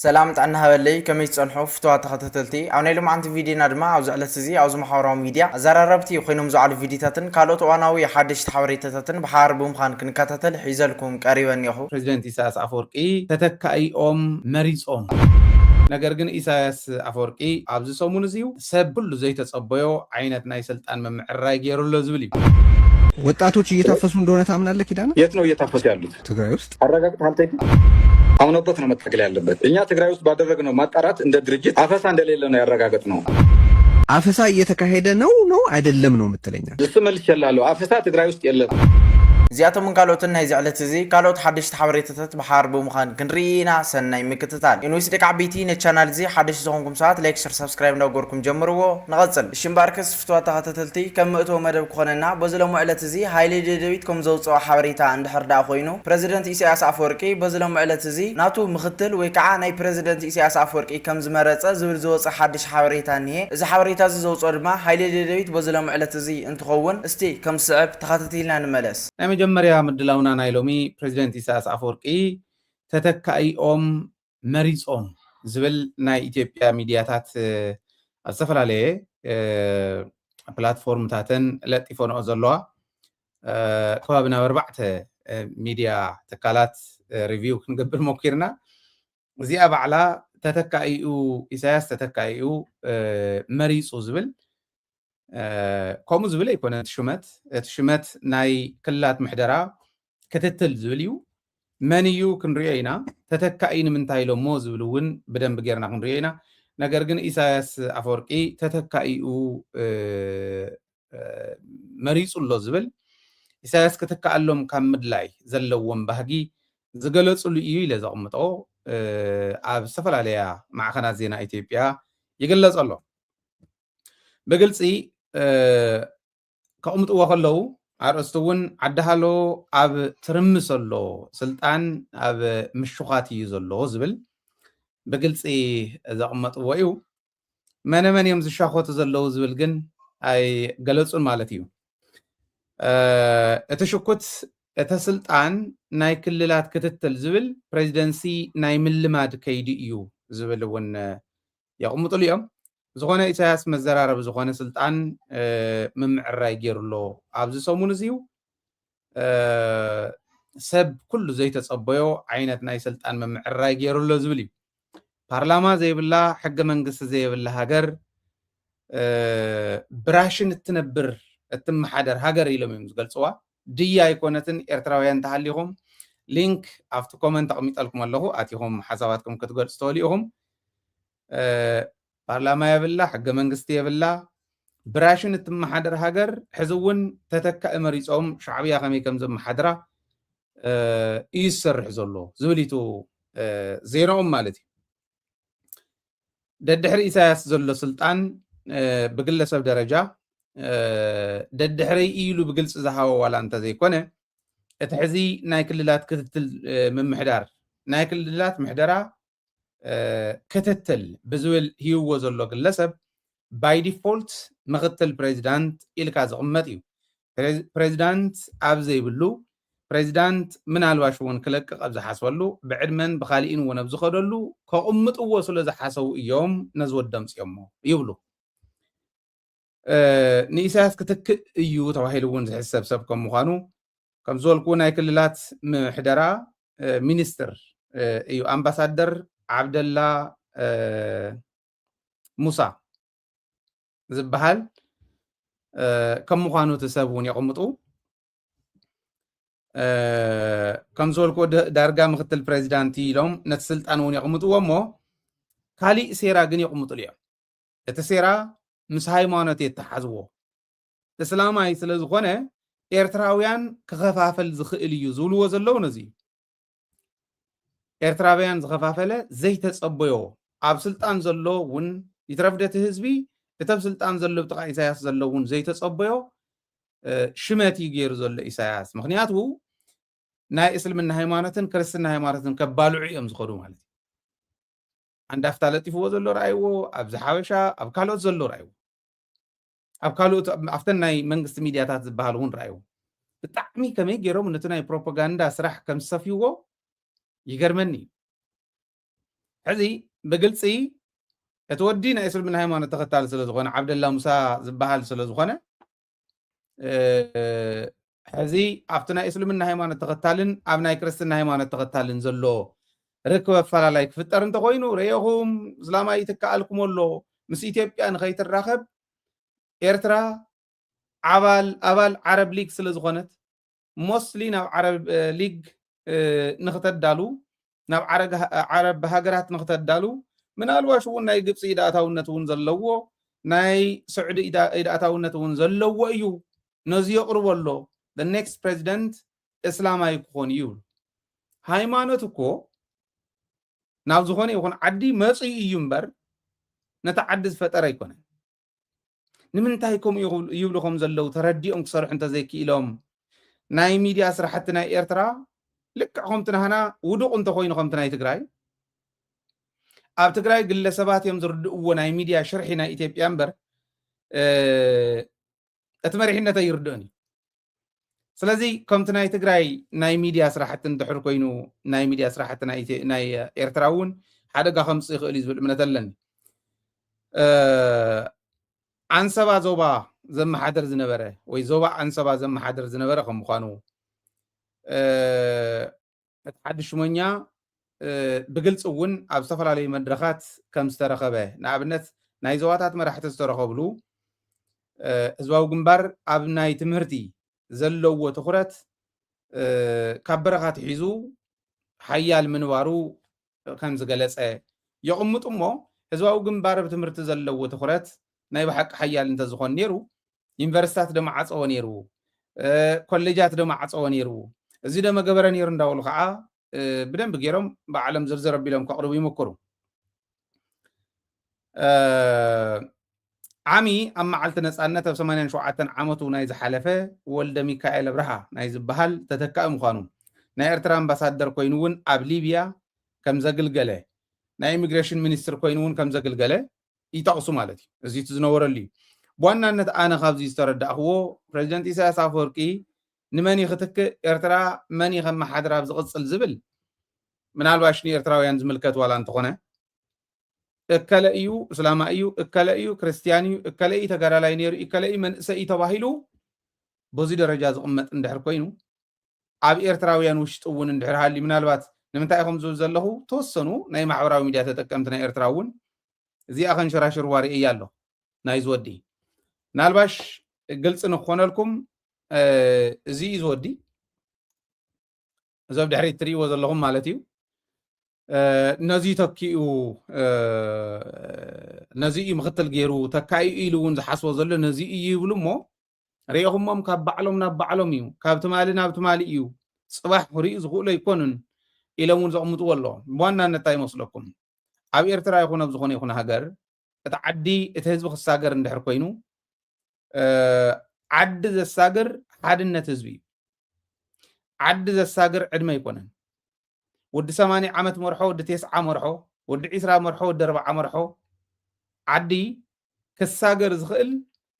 سلام تعنا هبلي كم يتصنحوا فتوى تختلتي أو نيلو معنت فيديو ندمة أو زعلت سزي أو زمحاورة ميديا زرربتي وخينهم زعل فيديوهاتن كالوت واناوي حدش تحوريتاتن بحاربهم خان كنكاتتل حيزلكم قريبا يخو ፕሬዚደንት ኢሳያስ አፈወርቂ ተተካኢኦም መሪፆም ነገር ግን ኢሳያስ አፈወርቂ ኣብዚ ሰሙን እዚዩ ሰብ ሁሉ ዘይተጸበዮ ዓይነት ናይ ስልጣን መምዕራይ ገይሩሎ ዝብል እዩ። ወጣቶች እየታፈሱ እንደሆነ ታምናለህ ኪዳነ? የት ነው እየታፈሱ ያሉት? ትግራይ ውስጥ አረጋግጥ አንተ አምኖበት ነው መታገል ያለበት። እኛ ትግራይ ውስጥ ባደረግነው ማጣራት እንደ ድርጅት አፈሳ እንደሌለ ነው ያረጋገጥነው። አፈሳ እየተካሄደ ነው አይደለም ነው የምትለኛ? እሱ መልስ ይችላልው። አፈሳ ትግራይ ውስጥ የለም። زياتهم من كالوتن هاي زعلت زي كالوت حدش تحوريتات بحاربهم خان كنرينا سناي مكتتال إنه يسدك عبيتين الشانل زي حدش زهونكم ساعات لايك شير سبسكرايب نوغوركم جمروا نغزل الشمباركس فتوى تغتتلتي كم مئتو مدب كوننا بزلو معلت زي هايلي جدويتكم زوصوا حوريتا عند حردا خوينو بريزيدنت إيساياس أفوركي بزلو معلت زي ناتو مختل ويكعا ناي بريزيدنت إيساياس أفوركي كم زمرتsa زول زوصا حدش حوريتا نيه إذا حوريتا زوصوا دما هايلي جدويت بزلو معلت زي انتخون استي كم صعب تغتتيلنا نملس መጀመርያ ምድላውና ናይ ሎሚ ፕሬዚደንት ኢሳያስ አፈወርቂ ተተካኢኦም መሪፆም ዝብል ናይ ኢትዮጵያ ሚድያታት ኣብ ዝተፈላለየ ፕላትፎርምታትን ለጢፎንኦ ዘለዋ ከባቢ ናብ 4 ሚድያ ትካላት ሪቪው ክንገብር ሞኪርና እዚኣ ባዕላ ተተካኢኡ ኢሳያስ ተተካኢኡ መሪፁ ዝብል ከምኡ ዝብል ኣይኮነ እቲ ሽመት ናይ ክልላት ምሕደራ ክትትል ዝብል እዩ መን እዩ ክንሪኦ ኢና ተተካኢ ንምንታይ ኢሎሞ ዝብል እውን ብደንብ ጌርና ክንሪኦ ኢና ነገር ግን ኢሳያስ አፈወርቂ ተተካኢኡ መሪፁሎ ዝብል ኢሳያስ ክትከኣሎም ካብ ምድላይ ዘለዎም ባህጊ ዝገለፅሉ እዩ ኢለ ዘቕምጦ ኣብ ዝተፈላለያ ማዕኸናት ዜና ኢትዮጵያ ይግለፅ ኣሎ ብግልፂ ከቕምጥዎ ከለዉ ኣርእስቱ እውን ዓዳሃሎ ኣብ ትርምስ ኣሎ ስልጣን ኣብ ምሽኻት እዩ ዘሎ ዝብል ብግልፂ ዘቕመጥዎ እዩ መነመን እዮም ዝሻኾቱ ዘለዉ ዝብል ግን ኣይ ገለፁን ማለት እዩ እቲ ሽኩት እቲ ስልጣን ናይ ክልላት ክትትል ዝብል ፕሬዚደንሲ ናይ ምልማድ ከይዲ እዩ ዝብል እውን የቕምጥሉ እዮም ዝኾነ ኢሳያስ መዘራረብ ዝኾነ ስልጣን ምምዕራይ ገይሩሎ ኣብዚ ሰሙን እዚዩ ሰብ ኩሉ ዘይተጸበዮ ዓይነት ናይ ስልጣን ምምዕራይ ገይሩሎ ዝብል እዩ ፓርላማ ዘይብላ ሕገ መንግስቲ ዘይብላ ሃገር ብራሽን እትነብር እትመሓደር ሃገር ኢሎም እዮም ዝገልፅዋ ድያ ኣይኮነትን ኤርትራውያን ተሃሊኹም ሊንክ ኣብቲ ኮመንት ኣቕሚጠልኩም ኣለኹ ኣቲኹም ሓሳባትኩም ክትገልፁ ትኽእሉ ኢኹም ፓርላማ የብላ ሕገ መንግስቲ የብላ ብራሽን እትመሓደር ሃገር ሕዚ እውን ተተካኢ መሪፆም ሻዕብያ ከመይ ከም ዘመሓድራ እዩ ዝሰርሕ ዘሎ ዝብሊቱ ዜናኦም ማለት እዩ ደድሕሪ ኢሳያስ ዘሎ ስልጣን ብግለሰብ ደረጃ ደድሕሪ ኢሉ ብግልፂ ዝሃቦ ዋላ እንተዘይኮነ እቲ ሕዚ ናይ ክልላት ክትትል ምምሕዳር ናይ ክልላት ምሕደራ ክትትል ብዝብል ሂውዎ ዘሎ ግለሰብ ባይ ዲፎልት ምክትል ፕሬዚዳንት ኢልካ ዝቕመጥ እዩ ፕሬዚዳንት ኣብ ዘይብሉ ፕሬዚዳንት ምናልባሽ እውን ክለቅቕ ኣብ ዝሓስበሉ ብዕድመን ብካሊእን እውን ኣብ ዝኸደሉ ከቕምጥዎ ስለ ዝሓሰቡ እዮም ነዚ ወዲ ኣምፅኦሞ ይብሉ ንኢሳያስ ክትክእ እዩ ተባሂሉ እውን ዝሕሰብ ሰብ ከም ምዃኑ ከም ዝበልኩ ናይ ክልላት ምሕደራ ሚኒስትር እዩ ኣምባሳደር ዓብደላ ሙሳ ዝበሃል ከም ምዃኑ እቲ ሰብ እውን የቕምጡ ከም ዝበልኩ ዳርጋ ምክትል ፕሬዚዳንቲ ኢሎም ነቲ ስልጣን እውን የቕምጥዎ እሞ ካሊእ ሴራ ግን የቕምጡሉ እዮም እቲ ሴራ ምስ ሃይማኖት የተሓዝዎ እስላማይ ስለ ዝኾነ ኤርትራውያን ክኸፋፈል ዝኽእል እዩ ዝብልዎ ዘለዉ ነዚ እዩ ኤርትራውያን ዝኸፋፈለ ዘይተጸበዮ ኣብ ስልጣን ዘሎ እውን ይትረፍደቲ ህዝቢ እተብ ስልጣን ዘሎ ብጥቓ ኢሳያስ ዘሎ እውን ዘይተጸበዮ ሽመት እዩ ገይሩ ዘሎ ኢሳያስ ምክንያቱ ናይ እስልምና ሃይማኖትን ክርስትና ሃይማኖትን ከባልዑ እዮም ዝኸዱ ማለት እዩ አንድ አፍታ ለጢፍዎ ዘሎ ራእይዎ ኣብዚ ሓበሻ ኣብ ካልኦት ዘሎ ራእይዎ ኣብ ካልኦት ኣፍተን ናይ መንግስቲ ሚድያታት ዝበሃሉ እውን ራእይዎ ብጣዕሚ ከመይ ገይሮም ነቲ ናይ ፕሮፓጋንዳ ስራሕ ከም ዝሰፍይዎ ይገርመኒ ሕዚ ብግልፂ እትወዲ ናይ እስልምና ሃይማኖት ተኸታሊ ስለ ዝኾነ ዓብደላ ሙሳ ዝበሃል ስለ ዝኾነ ሕዚ ኣብቲ ናይ እስልምና ሃይማኖት ተኸታልን ኣብ ናይ ክርስትና ሃይማኖት ተኸታልን ዘሎ ርክብ ኣፈላላይ ክፍጠር እንተኮይኑ ርኢኹም እስላማይ ይትከኣልኩም ኣሎ ምስ ኢትዮጵያ ንኸይትራኸብ ኤርትራ ኣባል ዓረብ ሊግ ስለ ዝኾነት ሞስሊ ናብ ዓረብ ሊግ ንኽተዳሉ ናብ ዓረብ ሃገራት ንኽተዳሉ ምናልባሽ እውን ናይ ግብፂ ኢዳእታውነት እውን ዘለዎ ናይ ስዑዲ ኢዳእታውነት እውን ዘለዎ እዩ ነዚ የቕርቦ ኣሎ the next president እስላማይ ክኾን እዩ ሃይማኖት እኮ ናብ ዝኾነ ይኹን ዓዲ መፅኡ እዩ እምበር ነታ ዓዲ ዝፈጠረ ኣይኮነን ንምንታይ ከምኡ ይብልኹም ዘለው ተረዲኦም ክሰርሑ እንተዘይክኢሎም ናይ ሚድያ ስራሕቲ ናይ ኤርትራ ልክዕ ከምቲ ናህና ውዱቕ እንተኮይኑ ከምቲ ናይ ትግራይ ኣብ ትግራይ ግለሰባት እዮም ዝርድእዎ ናይ ሚድያ ሽርሒ ናይ ኢትዮጵያ እምበር እቲ መሪሕነት ኣይርድእን እዩ ስለዚ ከምቲ ናይ ትግራይ ናይ ሚድያ ስራሕቲ እንድሕር ኮይኑ ናይ ሚድያ ስራሕቲ ናይ ኤርትራ እውን ሓደጋ ከምፅእ ይኽእል እዩ ዝብል እምነት ኣለኒ ኣንሰባ ዞባ ዘመሓደር ዝነበረ ወይ ዞባ ኣንሰባ ዘመሓደር ዝነበረ ከም ምዃኑ እቲ ሓድሽ ሹመኛ ብግልፂ እውን ኣብ ዝተፈላለዩ መድረኻት ከም ዝተረኸበ ንኣብነት ናይ ዞባታት መራሕቲ ዝተረኸብሉ ህዝባዊ ግንባር ኣብ ናይ ትምህርቲ ዘለዎ ትኩረት ካብ በረኻት ሒዙ ሓያል ምንባሩ ከም ዝገለፀ ይቕምጡ እሞ ህዝባዊ ግንባር ብትምህርቲ ዘለዎ ትኩረት ናይ ብሓቂ ሓያል እንተዝኾን ነይሩ ዩኒቨርሲታት ደማዓፀወ ነይሩ ኮሌጃት ደማዓፀወ ነይሩ እዚ ደመ ገበረ ነይሩ እንዳበሉ ከዓ ብደንብ ገይሮም ብዓለም ዝርዝር ኣቢሎም ከቕርቡ ይሞክሩ ዓሚ ኣብ መዓልቲ ነፃነት ኣብ 87 ዓመቱ ናይ ዝሓለፈ ወልደ ሚካኤል ኣብርሃ ናይ ዝበሃል ተተካኢ ምዃኑ ናይ ኤርትራ ኣምባሳደር ኮይኑ እውን ኣብ ሊብያ ከም ዘግልገለ ናይ ኢሚግሬሽን ሚኒስትር ኮይኑ እውን ከም ዘግልገለ ይጠቕሱ ማለት እዩ እዚ እቲ ዝነበረሉ እዩ ብዋናነት ኣነ ካብዚ ዝተረዳእኽዎ ፕሬዚደንት ኢሳያስ ኣፈወርቂ ንመን ክትክእ ኤርትራ መን ከመሓድራ ኣብ ዝቕፅል ዝብል ምናልባሽ ንኤርትራውያን ዝምልከት ዋላ እንተኾነ እከለ እዩ እስላማ እዩ እከለ እዩ ክርስቲያን እዩ እከለ እዩ ተጋዳላይ ነይሩ እከለ እዩ መንእሰይ እዩ ተባሂሉ በዚ ደረጃ ዝቕመጥ እንድሕር ኮይኑ ኣብ ኤርትራውያን ውሽጢ እውን እንድሕር ሃልዩ ምናልባት ንምንታይ ኢኹም ዝብል ዘለኹ ተወሰኑ ናይ ማሕበራዊ ሚድያ ተጠቀምቲ ናይ ኤርትራ እውን እዚኣ ከንሸራሽር ዋሪእ እያ ኣሎ ናይ ዝወዲ ምናልባሽ ግልፂ ንክኾነልኩም እዚ እዩ ዝወዲ እዚ ኣብ ድሕሪት ትሪእዎ ዘለኹም ማለት እዩ ነዚ ተኪኡ ነዚ እዩ ምክትል ገይሩ ተካኢኡ ኢሉ እውን ዝሓስቦ ዘሎ ነዚ እዩ ይብሉ እሞ ርኢኹሞም ካብ ባዕሎም ናብ ባዕሎም እዩ ካብ ትማሊ ናብ ትማሊ እዩ ፅባሕ ክሪኡ ዝኽእሉ ኣይኮኑን ኢሎም እውን ዘቕምጥዎ ኣሎ ብዋናነት እንታይ ይመስለኩም ኣብ ኤርትራ ይኹን ኣብ ዝኾነ ይኹን ሃገር እቲ ዓዲ እቲ ህዝቢ ክሳገር እንድሕር ኮይኑ ዓዲ ዘሳግር ሓድነት ህዝቢ እዩ ዓዲ ዘሳግር ዕድመ ኣይኮነን ወዲ 80 ዓመት መርሖ ወዲ 90 መርሖ ወዲ 20 መርሖ ወዲ 40 መርሖ ዓዲ ክሳገር ዝኽእል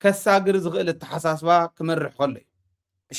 ከሳግር ዝኽእል እተሓሳስባ ክመርሕ ከሎ እዩ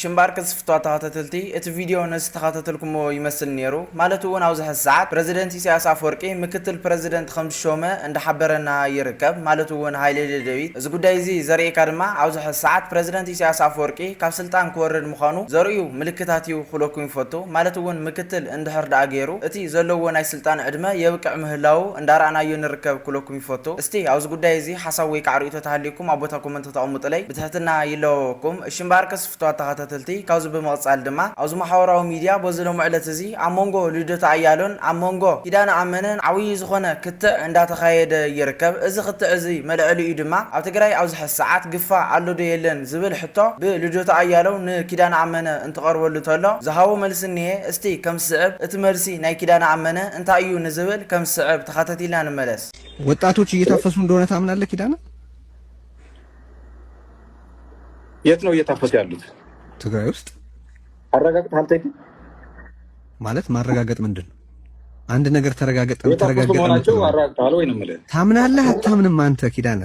ሽምባር ክስፍቷ ተኸታተልቲ እቲ ቪድዮ ነዚ ተኸታተልኩሞ ይመስል ነይሩ ማለት እውን ኣብዚ ሕዚ ሰዓት ፕሬዚደንት ኢሳያስ ኣፈወርቂ ምክትል ፕሬዚደንት ከም ዝሾመ እንዳሓበረና ይርከብ ማለት እውን ሃይሌ ደደቢት እዚ ጉዳይ እዚ ዘርእየካ ድማ ኣብዚ ሕዚ ሰዓት ፕሬዚደንት ኢሳያስ ኣፈወርቂ ካብ ስልጣን ክወርድ ምዃኑ ዘርእዩ ምልክታት እዩ ክብለኩም ይፈቱ ማለት እውን ምክትል እንድሕር ዳኣ ገይሩ እቲ ዘለዎ ናይ ስልጣን ዕድመ የብቅዕ ምህላው እንዳረኣናዮ ንርከብ ክብለኩም ይፈቱ እስቲ ኣብዚ ጉዳይ እዚ ሓሳብ ወይ ከዓ ርእይቶ ተሃልየኩም ኣብ ቦታ ኮመንት ተቐምጡለይ ብትሕትና ይለወኩም ሽምባር ክስፍቷ ተኸታተልቲ ካብዚ ብምቕፃል ድማ ኣብዚ ማሕበራዊ ሚድያ በዚ ሎሚ ዕለት እዚ ኣብ መንጎ ልደቱ ኣያሎን ኣብ መንጎ ኪዳነ ኣመነን ዓብዪ ዝኾነ ክትዕ እንዳተኻየደ ይርከብ እዚ ክትዕ እዚ መልዕሊኡ ድማ ኣብ ትግራይ ኣብዚ ሕዚ ሰዓት ግፋእ ኣሎ ዶ የለን ዝብል ሕቶ ብልደቱ ኣያለው ንኪዳነ ኣመነ እንትቐርበሉ ተሎ ዝሃቦ መልሲ እኒሄ እስቲ ከም ዝስዕብ እቲ መልሲ ናይ ኪዳነ ኣመነ እንታይ እዩ ንዝብል ከም ዝስዕብ ተኸታቲልና ንመለስ ወጣቶች እየታፈሱ እንደሆነ ታምናለህ ኪዳነ የት ነው እየታፈሱ ያሉት ትግራይ ውስጥ አረጋግጥ አልተይ ማለት ማረጋገጥ ምንድን ነው አንድ ነገር ተረጋገጠ ተረጋገጠ አረጋግጣለሁ ወይ ነው ማለት ታምናለህ አታምንም አንተ ኪዳነ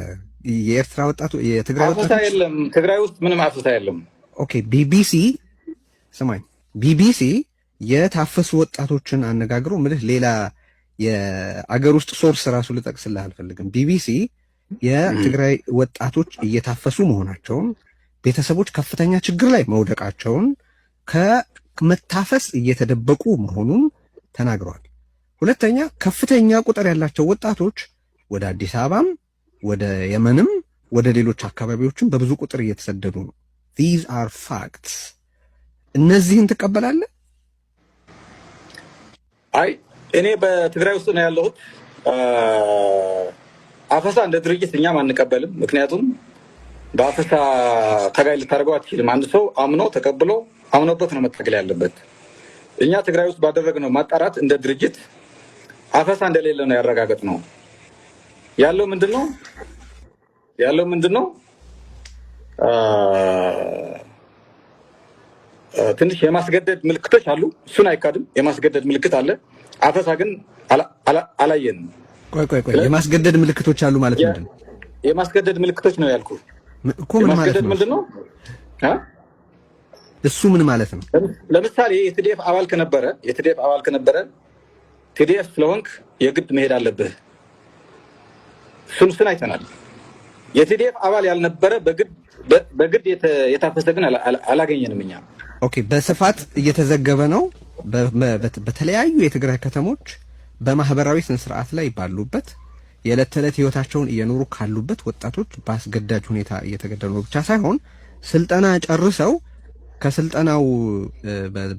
የኤርትራ ወጣቱ የትግራይ ወጣቱ የለም ትግራይ ውስጥ ምንም አፍታ የለም ኦኬ ቢቢሲ ሰማይ ቢቢሲ የታፈሱ ወጣቶችን አነጋግሮ ምልህ ሌላ የአገር ውስጥ ሶርስ ራሱ ልጠቅስልህ አልፈልግም። ቢቢሲ የትግራይ ወጣቶች እየታፈሱ መሆናቸውን፣ ቤተሰቦች ከፍተኛ ችግር ላይ መውደቃቸውን፣ ከመታፈስ እየተደበቁ መሆኑን ተናግረዋል። ሁለተኛ ከፍተኛ ቁጥር ያላቸው ወጣቶች ወደ አዲስ አበባም ወደ የመንም ወደ ሌሎች አካባቢዎችም በብዙ ቁጥር እየተሰደዱ ነው። these are facts። እነዚህን ትቀበላለህ? አይ እኔ በትግራይ ውስጥ ነው ያለሁት። አፈሳ እንደ ድርጅት እኛም አንቀበልም። ምክንያቱም በአፈሳ ታጋይ ልታደርገው አትችልም። አንድ ሰው አምኖ ተቀብሎ አምኖበት ነው መታገል ያለበት። እኛ ትግራይ ውስጥ ባደረግነው ማጣራት እንደ ድርጅት አፈሳ እንደሌለ ነው ያረጋገጥ ነው። ያለው ምንድነው ትንሽ የማስገደድ ምልክቶች አሉ። እሱን አይካድም። የማስገደድ ምልክት አለ። አፈሳ ግን አላየንም። ቆይ የማስገደድ ምልክቶች አሉ ማለት ምንድነው? የማስገደድ ምልክቶች ነው ያልኩ እኮ። ምን ማለት ነው? ምንድነው እሱ? ምን ማለት ነው? ለምሳሌ የቲዲኤፍ አባል ከነበረ ቲዲኤፍ ስለሆንክ የግድ መሄድ አለብህ። እሱን አይተናል። የቲዲኤፍ አባል ያልነበረ በግድ የታፈሰ ግን አላገኘንም እኛ። ኦኬ፣ በስፋት እየተዘገበ ነው። በተለያዩ የትግራይ ከተሞች በማህበራዊ ስነ ስርዓት ላይ ባሉበት የዕለት ተዕለት ህይወታቸውን እየኖሩ ካሉበት ወጣቶች በአስገዳጅ ሁኔታ እየተገደሉ ነው ብቻ ሳይሆን ስልጠና ጨርሰው ከስልጠናው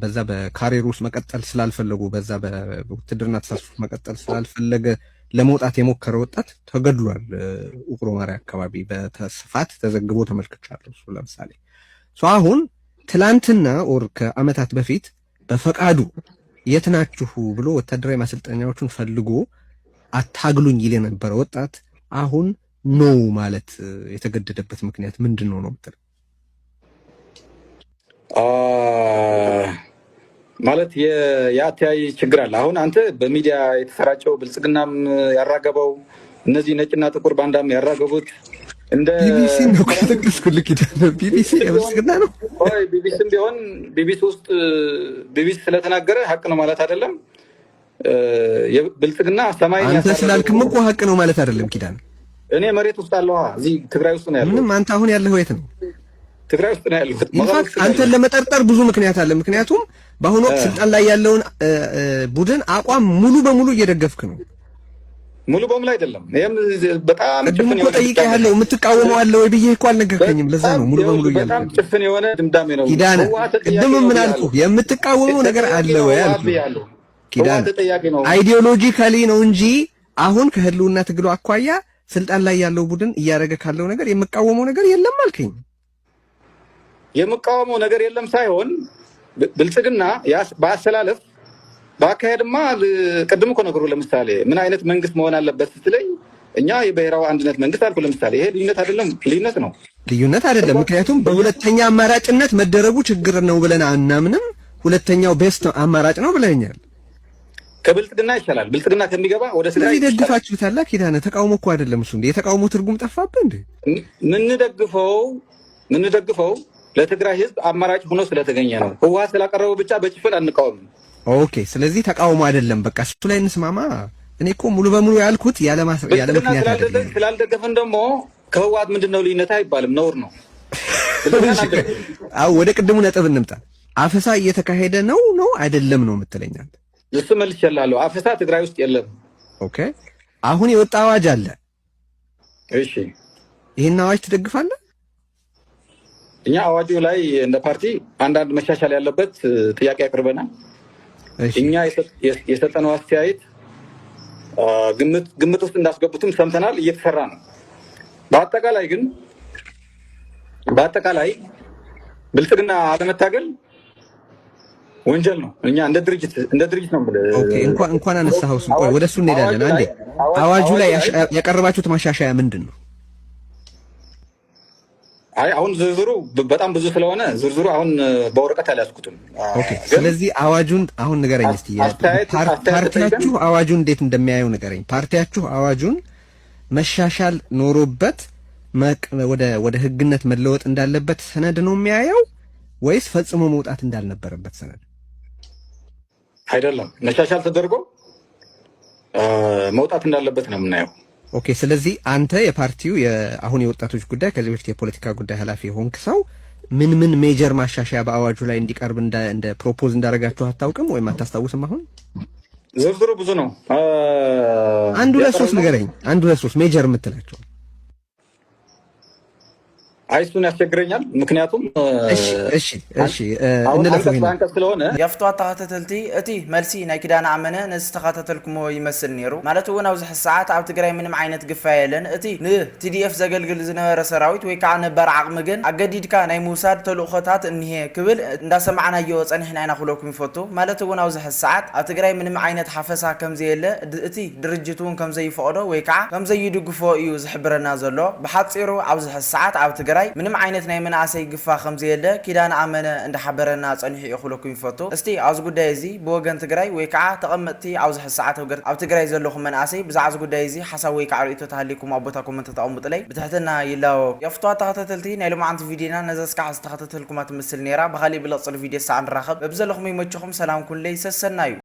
በዛ በካሪር ውስጥ መቀጠል ስላልፈለጉ በዛ በውትድርና ተሳትፎ መቀጠል ስላልፈለገ ለመውጣት የሞከረ ወጣት ተገድሏል። ውቅሮ ማርያም አካባቢ በስፋት ተዘግቦ ተመልክቻለሁ። እሱ ለምሳሌ አሁን ትላንትና ኦር ከአመታት በፊት በፈቃዱ የት ናችሁ ብሎ ወታደራዊ ማሰልጠኛዎቹን ፈልጎ አታግሉኝ ይል የነበረ ወጣት አሁን ኖ ማለት የተገደደበት ምክንያት ምንድን ነው የምትለው? ማለት የአተያይ ችግር አለ። አሁን አንተ በሚዲያ የተሰራጨው ብልጽግናም ያራገበው እነዚህ ነጭና ጥቁር ባንዳም ያራገቡት እንደ ቢቢሲ ነው ከተጠቅስኩልክ ይደለ ቢቢሲ የብልጽግና ነው። ወይ ቢቢሲም ቢሆን ቢቢሲ ስለተናገረ ሀቅ ነው ማለት አይደለም። የብልጽግና ሰማይ አንተ ስላልክም እኮ ሀቅ ነው ማለት አይደለም። ኪዳን እኔ መሬት ውስጥ አለዋ እዚህ ትግራይ ውስጥ ነው ያለው። ምንም አንተ አሁን ያለኸው የት ነው? ትግራይ ውስጥ ነው ያለው። ኢንፋክት አንተን ለመጠርጠር ብዙ ምክንያት አለ። ምክንያቱም በአሁኑ ወቅት ስልጣን ላይ ያለውን ቡድን አቋም ሙሉ በሙሉ እየደገፍክ ነው። ሙሉ በሙሉ አይደለም። ይሄም በጣም ጭፍን ነው። ጠይቄሃለሁ፣ የምትቃወመው አለ ወይ ብዬ እኮ አልነገርከኝም። ለዛ ነው ሙሉ በሙሉ እያልኩ። በጣም ጭፍን የሆነ ድምዳሜ ነው። ኪዳነ ቅድም ምን አልኩህ? የምትቃወመው ነገር አለ ወይ አልኩህ። ኪዳነ አይዲዮሎጂካሊ ነው እንጂ አሁን ከህልውና ትግሉ አኳያ ስልጣን ላይ ያለው ቡድን እያደረገ ካለው ነገር የምቃወመው ነገር የለም አልከኝ። የምቃወመው ነገር የለም ሳይሆን ብልጽግና በአሰላለፍ በአካሄድማ ቅድም እኮ ነገሩ። ለምሳሌ ምን አይነት መንግስት መሆን አለበት ስትለኝ እኛ የብሔራዊ አንድነት መንግስት አልኩ። ለምሳሌ ይሄ ልዩነት አይደለም፣ ልዩነት አይደለም። ምክንያቱም በሁለተኛ አማራጭነት መደረጉ ችግር ነው ብለን አናምንም። ሁለተኛው ቤስት አማራጭ ነው ብለኛል። ከብልጽግና ይሻላል። ብልጽግና ከሚገባ ወደ ትግራይ ደግፋችሁታል። ኪዳነ ተቃውሞ እኮ አይደለም እሱ። እንዴ የተቃውሞ ትርጉም ጠፋብህ እንዴ? ምንደግፈው ለትግራይ ህዝብ አማራጭ ሆኖ ስለተገኘ ነው። ህወሓት ስላቀረበው ብቻ በጭፍን አንቃወምም። ኦኬ፣ ስለዚህ ተቃውሞ አይደለም። በቃ እሱ ላይ እንስማማ። እኔ እኮ ሙሉ በሙሉ ያልኩት ያለ ምክንያት አይደለም። ስላልደገፈን ደግሞ ከህወሓት ምንድነው ልዩነት አይባልም፣ ነውር ነው። አዎ፣ ወደ ቅድሙ ነጥብ እንምጣ። አፈሳ እየተካሄደ ነው አይደለም ነው የምትለኛል? እሱ መልሼልሃለሁ። አፈሳ ትግራይ ውስጥ የለም። ኦኬ፣ አሁን የወጣ አዋጅ አለ። እሺ፣ ይሄን አዋጅ ትደግፋለህ? እኛ አዋጁ ላይ እንደ ፓርቲ አንዳንድ መሻሻል ያለበት ጥያቄ አቅርበናል። እኛ የሰጠነው አስተያየት ግምት ውስጥ እንዳስገቡትም ሰምተናል፣ እየተሰራ ነው። በአጠቃላይ ብልጽግና አለመታገል ወንጀል ነው። እኛ እንደ ድርጅት ነው። ኦኬ፣ እንኳን አነሳኸው እሱን፣ ቆይ ወደሱ እንሄዳለን። አንዴ አዋጁ ላይ ያቀረባችሁት ማሻሻያ ምንድን ነው? አይ አሁን ዝርዝሩ በጣም ብዙ ስለሆነ ዝርዝሩ አሁን በወረቀት አልያዝኩትም። ኦኬ፣ ስለዚህ አዋጁን አሁን ንገረኝ እስቲ። ፓርቲያችሁ አዋጁን እንዴት እንደሚያየው ንገረኝ። ፓርቲያችሁ አዋጁን መሻሻል ኖሮበት ወደ ህግነት መለወጥ እንዳለበት ሰነድ ነው የሚያየው ወይስ ፈጽሞ መውጣት እንዳልነበረበት ሰነድ? አይደለም፣ መሻሻል ተደርጎ መውጣት እንዳለበት ነው የምናየው። ኦኬ። ስለዚህ አንተ የፓርቲው አሁን የወጣቶች ጉዳይ ከዚህ በፊት የፖለቲካ ጉዳይ ኃላፊ የሆንክ ሰው ምን ሜጀር ማሻሻያ በአዋጁ ላይ እንዲቀርብ እንደ ፕሮፖዝ እንዳደረጋችሁ አታውቅም ወይም አታስታውስም? አሁን ዝርዝሩ ብዙ ነው። አንድ ሁለት ሶስት ንገረኝ። አንድ ሁለት ሶስት ሜጀር የምትላቸው። አይሱን ያስቸግረኛል። ምክንያቱም እሺ እንለፈው ስለሆነ የፍቷ ተኸታተልቲ እቲ መልሲ ናይ ኪዳነ አመነ ነዚ ተኸታተልኩሞ ይመስል ነይሩ ማለት እውን ኣብዚ ሰዓት ኣብ ትግራይ ምንም ዓይነት ግፋ የለን። እቲ ንቲዲኤፍ ዘገልግል ዝነበረ ሰራዊት ወይ ከዓ ነበር ዓቕሚ ግን ኣገዲድካ ናይ ምውሳድ ተልእኾታት እኒሄ ክብል እንዳሰማዕናዮ ፀኒሕና ኢና ክብለኩም ይፈቱ ማለት እውን ኣብዚ ሰዓት ኣብ ትግራይ ምንም ዓይነት ሓፈሳ ከምዘየለ እቲ ድርጅት እውን ከምዘይፈቅዶ ወይ ከዓ ከምዘይድግፎ እዩ ዝሕብረና ዘሎ። ብሓፂሩ ኣብዚ ሰዓት ኣብ ትግራይ ምንም ዓይነት ናይ መናእሰይ ግፋ ከምዘየለ ኪዳነ አመነ እንዳሓበረና ፀኒሑ ይኽለኩም ይፈቱ። እስቲ ኣብዚ ጉዳይ እዚ ብወገን ትግራይ ወይ ከዓ ተቐመጥቲ ኣብዚ ሰዓት ኣብ ትግራይ ዘለኹም መናእሰይ ብዛዕባ እዚ ጉዳይ እዚ ሓሳብ ወይ ከዓ ርእይቶ ተሃሊኩም ኣብ ቦታ ኮመንት ተቐምጡለይ ብትሕትና ይላዎ። የፍቷ ተኸታተልቲ ናይ ሎማዓንቲ ቪድዮና ነዚ እስካዕ ዝተኸታተልኩማ ትመስል ነይራ። ብኻሊእ ብለፅሊ ቪድዮ ሰዓት ንራኸብ። በብዘለኹም ይመችኹም። ሰላም ኩለይ ሰሰና እዩ።